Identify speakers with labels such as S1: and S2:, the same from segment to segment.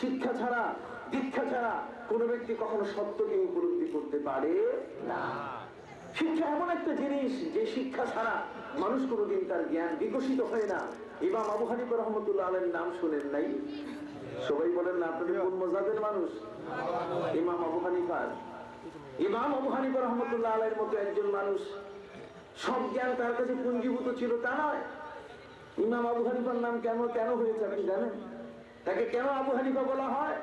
S1: শিক্ষা ছাড়া, দীক্ষা ছাড়া কোন ব্যক্তি কখনো সত্যকে উপলব্ধি করতে পারে না। শিক্ষা এমন একটা জিনিস যে শিক্ষা ছাড়া মানুষ কোনোদিন তার জ্ঞান বিকশিত হয় না। ইমাম আবু হানিফা রাহমাতুল্লাহ আলাইহির নাম শুনেন নাই? সবাই বলেন না আপনাদের কোন মাযহাবের মানুষ? ইমাম আবু হানিফা। ইমাম আবু হানিফা রাহমাতুল্লাহ আলাইহির মতো একজন মানুষ, সব জ্ঞান তার কাছে পুঞ্জীভূত ছিল তা নয়। ইমাম আবু হানিফার নাম কেন হয়েছে আপনি জানেন? তাকে কেন আবু হানিফা বলা হয়?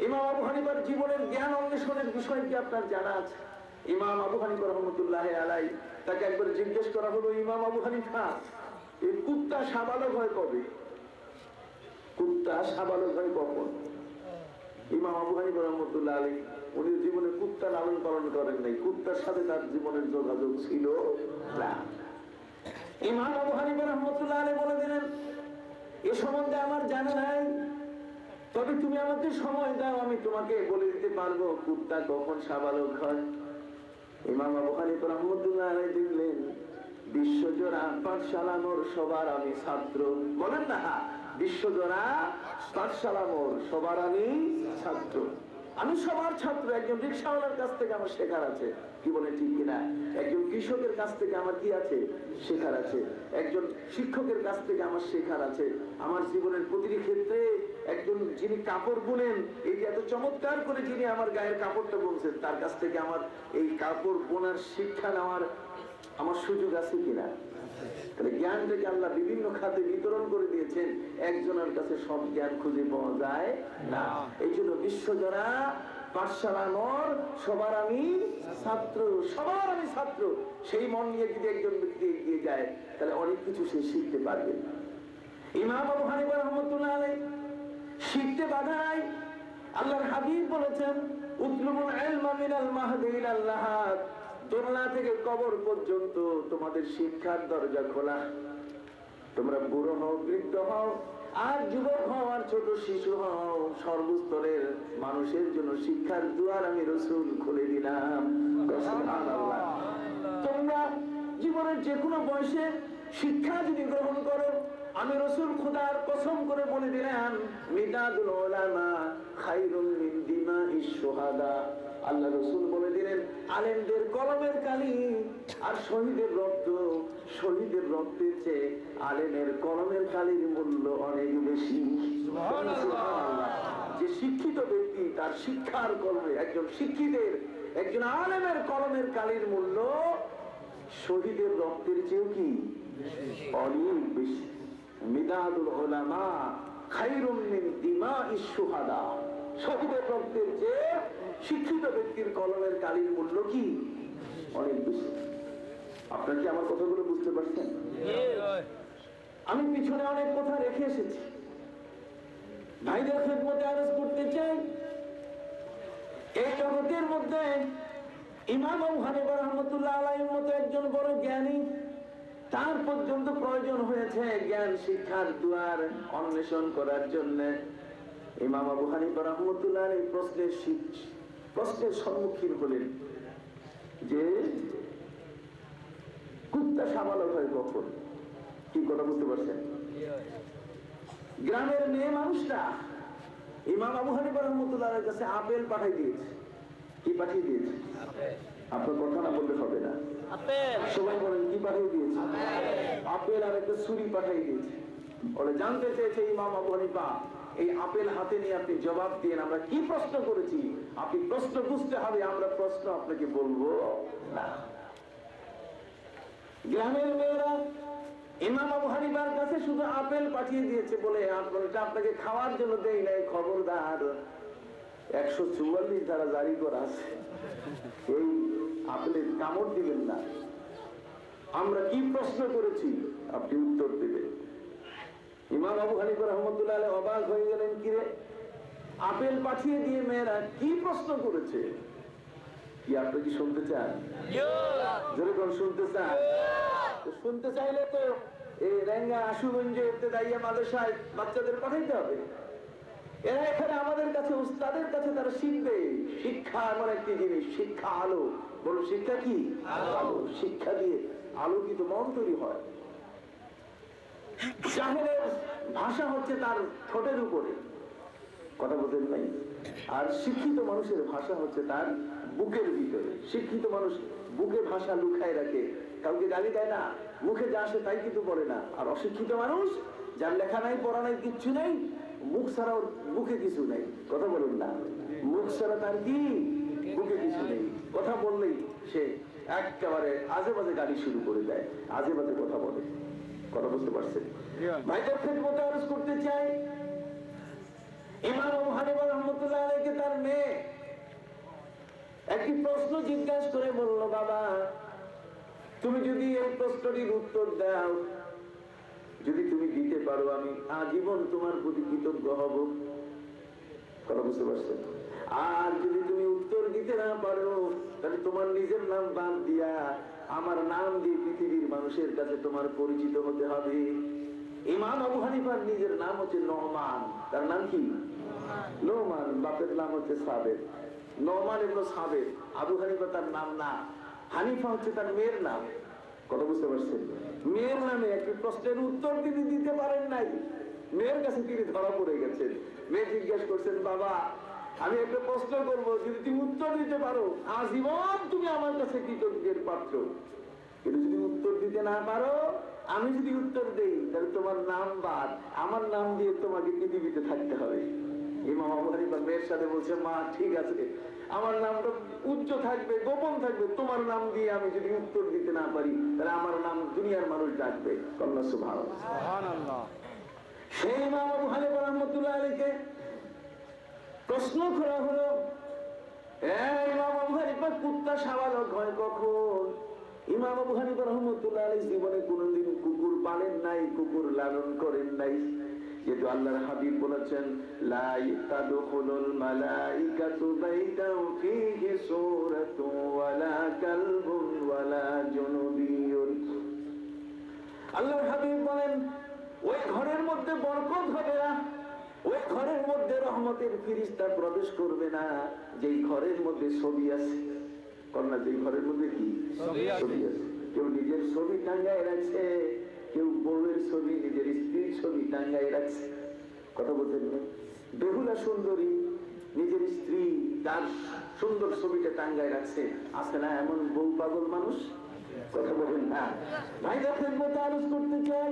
S1: ইমাম আবু হানিফার জীবনের জ্ঞান অন্বেষণের বিষয় কি আপনার জানা আছে? ইমাম আবু হানিফা রাহমাতুল্লাহ আলাইহি, তাকে একবার জিজ্ঞেস করা হলো, ইমাম আবু হানিফা, এই কুত্তা সাবালক হয় কবে? কুত্তা সাবালক হয় কখন? ইমাম আবু হানিফা রাহমাতুল্লাহ আলাইহি উনি জীবনে কুত্তা লালন পালন করেন নাই, কুত্তার সাথে তার জীবনের যোগাযোগ ছিল না। ইমাম আবু হানিফা রাহমাতুল্লাহ আলাইহি বলে দিলেন, এ সম্বন্ধে আমার জানা নাই, তবে তুমি আমাকে সময় দাও, আমি তোমাকে বলে দিতে পারবো কুত্তা কখন সাবালক হয়। ইমাম আবু হানিফা রাহমাতুল্লাহ আলাইহি দেখলেন বিশ্বজোড়া পাঠশালা মোর সবার আমি ছাত্র। বলেন না, বিশ্বজোড়া পাঠশালা মোর সবার আমি ছাত্র, আমি সবার ছাত্র। একজন রিকশাওয়ালার কাছ থেকে আমার শেখার আছে, কি বলে ঠিক কিনা? একজন কৃষকের কাছ থেকে আমার কি আছে? শেখার আছে। একজন শিক্ষকের কাছ থেকে আমার শেখার আছে। আমার জীবনের প্রতিটি ক্ষেত্রে একজন যিনি কাপড় বুনেন, এই যে এত চমৎকার করে যিনি আমার গায়ের কাপড়টা বুনছেন, তার কাছ থেকে আমার এই কাপড় বোনার শিক্ষা নেওয়ার আমার সুযোগ আছে কিনা? তাহলে জ্ঞানটাকে আল্লাহ বিভিন্ন খাতে বিতরণ করে দিয়েছেন, একজনের কাছে সব জ্ঞান খুঁজে পাওয়া যায় না। এই জন্য বিশ্বজোড়া পাঠশালা মোর সবার আমি ছাত্র, সবার আমি ছাত্র, সেই মন নিয়ে যদি একজন ব্যক্তি এগিয়ে যায় তাহলে অনেক কিছু সে শিখতে পারবে। ইমাম আবু হানিফা রাহমাতুল্লাহ আলাইহি শিখতে বাধা নাই। আল্লাহর হাবিব বলেছেন, উতলুবুল ইলমা মিনাল মাহদি ইলাল লাহাদ, দোলনা থেকে কবর পর্যন্ত তোমাদের শিক্ষার দরজা খোলা। তোমরা বুড়ো হও, বৃদ্ধ হও, আর যুবক হও, আর ছোট শিশু হও, সর্বস্তরের মানুষের জন্য শিক্ষার দুয়ার আমি রাসূল খুলে দিলাম। সুবহানাল্লাহ। তোমরা জীবনের যে কোনো বয়সে শিক্ষা যদি গ্রহণ করো, আমি রাসূল খোদার কসম করে বলে দিলাম, মিদাদুল উলামা খায়রুম মিন দিমাইশ শুহাদা। আল্লাহ রাসূল বলে দিলেন, আলেমদের কলমের কালি আর শহীদের রক্ত, শহীদের রক্তের চেয়ে আলেমের কলমের কালির মূল্য অনেক বেশি। সুবহানাল্লাহ। যে শিক্ষিত ব্যক্তি তার শিক্ষার কলমে, একজন শিক্ষিতের, একজন আলেমের কলমের কালির মূল্য শহীদের রক্তের চেয়েও কি অনেক বেশি। মিদাদুল উলামা খায়রুম মিন দিমাইশ শুহাদা। শহীদের রক্তের চেয়ে শিক্ষিত ব্যক্তির কলমের কালির মূল্য কি অনেক বেশি। আপনারা কি আমার কথাগুলো বুঝতে পারছেন? আমি পিছনে অনেক কথা রেখে এসেছি, ভাইদের খেদমতে আরজ করতে চাই। এই জগতের মধ্যে ইমাম আবু হানিফা রাহমাতুল্লাহ আলাইহির মতো একজন বড় জ্ঞানী, তার পর্যন্ত প্রয়োজন হয়েছে জ্ঞান শিক্ষার দুয়ার অন্বেষণ করার জন্য। ইমাম আবু হানিফা রাহমাতুল্লাহ আলাইহি প্রশ্নের সম্মুখীন হলেন যে কুত্তা সাবালক হয় কখন? কি কথা বুঝতে পারছেন? গ্রামের মেয়ে মানুষটা ইমাম আবু হানিফা রাহমাতুল্লাহ আলাইহির কাছে আপেল পাঠিয়ে দিয়েছে। কি পাঠিয়ে দিয়েছে? আপনার কথা না বললে হবে না। সবাই বলেন কি পাঠিয়ে দিয়েছে? আপেল আর একটা ছুরি পাঠিয়ে দিয়েছে। বলে জানতে চেয়েছে ইমাম আবু হানিফা, এই আপেল হাতে নিয়ে আপনি জবাব দিন, আমরা কি প্রশ্ন করেছি, আপনি প্রশ্ন বুঝতে হবে, আমরা প্রশ্ন আপনাকে বলবো না। গ্রামের মেয়েরা ইমাম আবু হানিফার কাছে শুধু আপেল পাঠিয়ে দিয়েছে, বলে আপেলটা আপনাকে খাওয়ার জন্য দেই নাই, খবরদার 144 ধারা জারি করা আছে, এই আপেলের কামড় দিবেন না। আমরা কি প্রশ্ন করেছি আপনি উত্তর দেবেন। ইমাম আবু হানিফা রাহমাতুল্লাহ আলাইহি অবাক হয়ে গেলেন, কিরে আপেল পাঠিয়ে দিয়ে মেয়েরা কি প্রশ্ন করেছে? কি আপনি কি শুনতে চান? জোরে কোন শুনতে চান? শুনতে চাইলে তো এই রেঙ্গা আশুগঞ্জে ইবতেদাইয়া মাদ্রাসায় বাচ্চাদের পাঠাইতে হবে। এরা এখানে আমাদের কাছে, উস্তাদের কাছে তারা শিখবে। শিক্ষা এমন একটি জিনিস, শিক্ষা আলো। বলো শিক্ষা কি? আলো। শিক্ষা দিয়ে আলোকিত মন তৈরি হয়। জাহেলের ভাষা হচ্ছে তার ঠোঁটের উপরে, কথা বলতেন নাই। আর শিক্ষিত মানুষের ভাষা হচ্ছে তার বুকের ভিতরে। শিক্ষিত মানুষ বুকে ভাষা লুকায় রাখে, কাউকে গালি দেয় না, মুখে যা আসে তাই কিন্তু বলে না। আর অশিক্ষিত মানুষ, যার লেখা নাই পড়া নাই কিচ্ছু নেই, মুখ ছাড়া ওর বুকে কিছু নেই। কথা বলুন না, মুখ ছাড়া তার কি বুকে কিছু নেই। কথা বললেই সে একেবারে আজে বাজে গালি শুরু করে দেয়, আজে বাজে কথা বলে। কথা বুঝতে পারছেন? ভাইদের খেদমতে আরজ করতে চাই, ইমাম আবু হানিফা রাহমাতুল্লাহ আলাইহি তার মেয়ে একটি প্রশ্ন জিজ্ঞাসা করে বলল, বাবা তুমি যদি এই প্রশ্নটির উত্তর দাও, যদি তুমি দিতে পারো, আমি আজীবন তোমার প্রতি কৃতজ্ঞ হব। কথা বুঝতে পারছেন? আর যদি তুমি উত্তর দিতে না পারো, তাহলে তোমার নিজের নাম বাদ দিয়া আমার নাম দিয়ে পৃথিবীর মানুষের কাছে তোমার পরিচিত হতে হবে। ইমাম আবু হানিফার নিজের নাম হচ্ছে নোমান। তার নাম কি? নোমান। বাপের নাম হচ্ছে সাবের। নোমান ইবনে সাবের। আবু হানিফা তার নাম না, হানিফা হচ্ছে তার মেয়ের নাম। কথা বুঝতে পারছেন? মেয়ের নামে একটি প্রশ্নের উত্তর তিনি দিতে পারেন নাই, মেয়ের কাছে তিনি ধরা পড়ে গেছেন। মেয়ে জিজ্ঞেস করছেন, বাবা আমি একটা প্রশ্ন করবো, যদি তুমি উত্তর দিতে পারো আজীবন তুমি আমার কাছে কৃতজ্ঞের পাত্র, কিন্তু যদি উত্তর দিতে না পারো, আমি যদি উত্তর দেই তাহলে তোমার নাম বাদ, আমার নাম দিয়ে তোমাকে পৃথিবীতে থাকতে হবে। ইমাম আবু হানিফা মেয়ের সাথে বলছে, মা ঠিক আছে, আমার নামটা উচ্চ থাকবে, গোপন থাকবে, তোমার নাম দিয়ে আমি যদি উত্তর দিতে না পারি তাহলে আমার নাম দুনিয়ার মানুষ ডাকবে। আল্লাহ সুবহানাল্লাহ। সেই ইমাম আবু হানিফা রাহমাতুল্লাহ আলাইহি প্রশ্ন করা হলো, ইমাম আবু হানিফা কুত্তা শাবক হয় কখন? ইমাম আবু হানিফা রাহমাতুল্লাহ আলাইহি জীবনে কোনোদিন কুকুর পালেন নাই, কুকুর লালন করেন নাই। যেহেতু আল্লাহর হাবিব বলেছেন, লা ইয়াদখুলুল মালাইকাতু বাইতান ফীহি সূরাতুন ওয়ালা কালবুন ওয়ালা জুনুবিয়্যুন। আল্লাহর হাবিব বলেন, ওই ঘরের মধ্যে বরকত হবে না, ওই ঘরের মধ্যে রহমতের ফেরেশতা প্রবেশ করবে না যেই ঘরের মধ্যে ছবি আছে। কন্যা, যেই ঘরের মধ্যে কি ছবি আছে। কেউ নিজের ছবি টাঙ্গায় রাখছে, কেউ বউয়ের ছবি, নিজের স্ত্রীর ছবি টাঙ্গায় রাখছে। কথা বলছেন না? বেহুলা সুন্দরী নিজের স্ত্রী তার সুন্দর ছবিটা টাঙ্গায় রাখছে, আছে না এমন বউ পাগল মানুষ? কথা বলেন না। ভাই দেখেন, আরজ করতে চাই,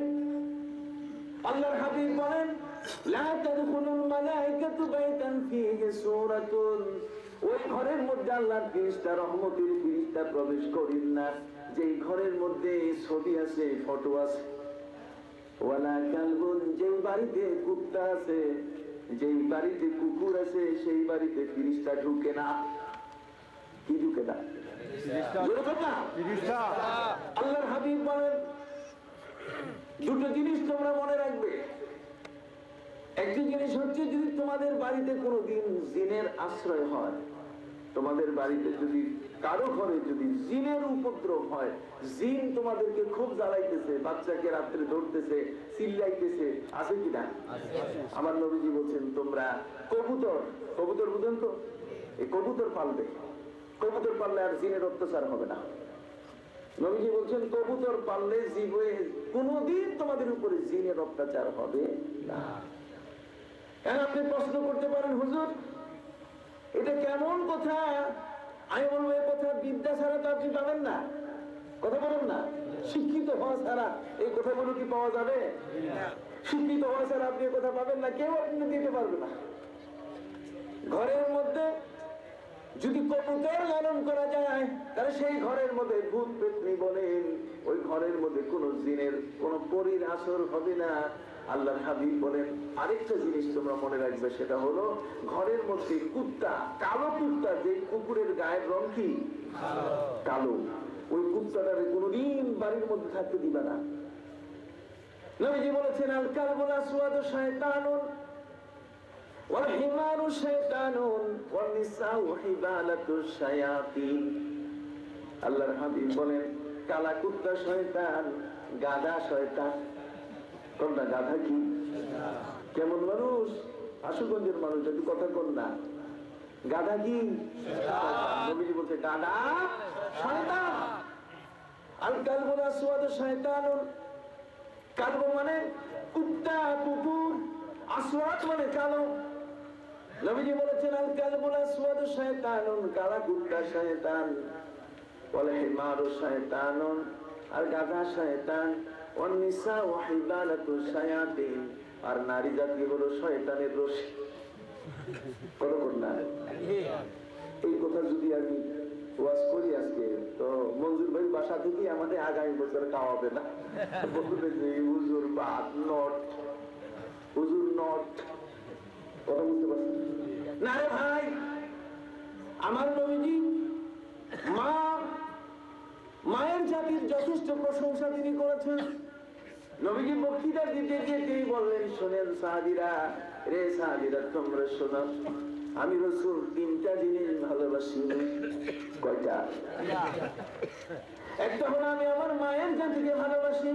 S1: আল্লাহর হাবিব বলেন, লা তাদখুলুল মালাইকাতু বাইতান ফীহি সূরাতুন, ওই ঘরের মধ্যে আল্লাহর ফেরেশতা, রহমতের ফেরেশতা প্রবেশ করেন না যেই ঘরের মধ্যে ছবি আছে, ফটো আছে। ওয়ালা কালবুন, যেই বাড়িতে কুত্তা আছে, যেই বাড়িতে কুকুর আছে, সেই বাড়িতে ফেরেশতা ঢুকে না। কি ঢুকে না? ফেরেশতা। আল্লাহর হাবিব বলেন, দুটো জিনিস তোমরা মনে রাখবে। একটি জিনিস হচ্ছে, যদি তোমাদের বাড়িতে কোনোদিন জিনের আশ্রয় হয়, তোমাদের বাড়িতে যদি কারো ঘরে যদি জিনের উপদ্রব হয়, জিন তোমাদেরকে খুব জ্বালাইতেছে, বাচ্চাকে রাত্রে ধরতেছে, চিল্লাইতেছে, আছে কিনা? আমার নবীজি বলছেন, তোমরা কবুতর, কবুতর বুঝেন তো, এই কবুতর পালবে। কবুতর পাললে আর জিনের অত্যাচার হবে না। নবীজি বলছেন, কবুতর পাললে জীবে কোনদিন তোমাদের উপরে জিনের অত্যাচার হবে না। আপনি প্রশ্ন করতে পারেন, হুজুর এটা কেমন কথা? আমি বলবো, এই কথা বিদ্যা ছাড়া তো আপনি পাবেন না। কথা বলুন না, শিক্ষিত হওয়া ছাড়া এই কথাগুলো কি পাওয়া যাবে? শিক্ষিত হওয়া ছাড়া আপনি কথা পাবেন না, কেউ আপনি দিতে পারবে না। ঘরের মধ্যে যদি কবুতর লালন করা যায়, তাহলে সেই ঘরের মধ্যে ভূত পেত্নী বলেন, ওই ঘরের মধ্যে কোন জিনের, কোন পরীর আসর হবে না। আল্লাহর হাবিব বলেন, আরেকটা জিনিস তোমরা মনে রাখবে, সেটা হলো ঘরের মধ্যে কুত্তা, কালো কুত্তা, যে কুকুরের গায়ের রং কি কালো, ওই কুত্তাটারে কোনদিন বাড়ির মধ্যে থাকতে দিবা না। নবীজি বলেছেন, আল কালবুল আসওয়াদু শায়তানুন ওয়াল হিমারু শায়তানুন ওয়ান নিসাউ হিবালাতুশ শায়াতিন। আল্লাহর হাবিব বলেন, কালা কুত্তা শয়তান, গাধা শয়তান। কোনটা? গাধা কি? কেমন মানুষ? আশুগঞ্জের মানুষ, একটু কথা কন না। গাধা কি? নবীজি বলছে, গাধা শয়তান। আল কালবুল আসওয়াদু শায়তানুন, কালব মানে কুত্তা, কুকুর, আসওয়াদ মানে কালো। নবীজি বলেছেন আল কালবুল আসওয়াদ শায়তানুন, কালা কুত্তা শয়তান, ওয়াল হিমারু শায়তানুন, আর গাধা শয়তান, ওয়ান নিসা ওয়া হিবালাতু শায়াতিন, আর নারী জাতি হলো শয়তানের রশি। কতক্ষণ না এই কথা যদি আমি ওয়াজ করি আজকে, তো মঞ্জুর ভাই বাসা থেকে আমাদের আগামী বছর খাওয়াবে না, বলবে যে হুজুর বাদ নট, হুজুর নট। কথা বুঝতে পারছেন না রে ভাই? আমার নবীজি মায়ের জাতির যথেষ্ট প্রশংসা তিনি করেছেন। নবীজি বক্তৃতা দিতে গিয়ে তিনি বললেন, শোনেন সাহাবীরা, রে সাহাবীরা তোমরা শোনো, আমি রাসূল তিনটা জিনিস ভালোবাসি। কয়টা? একটা হলো আমি আমার মায়ের জাতিকে ভালোবাসি,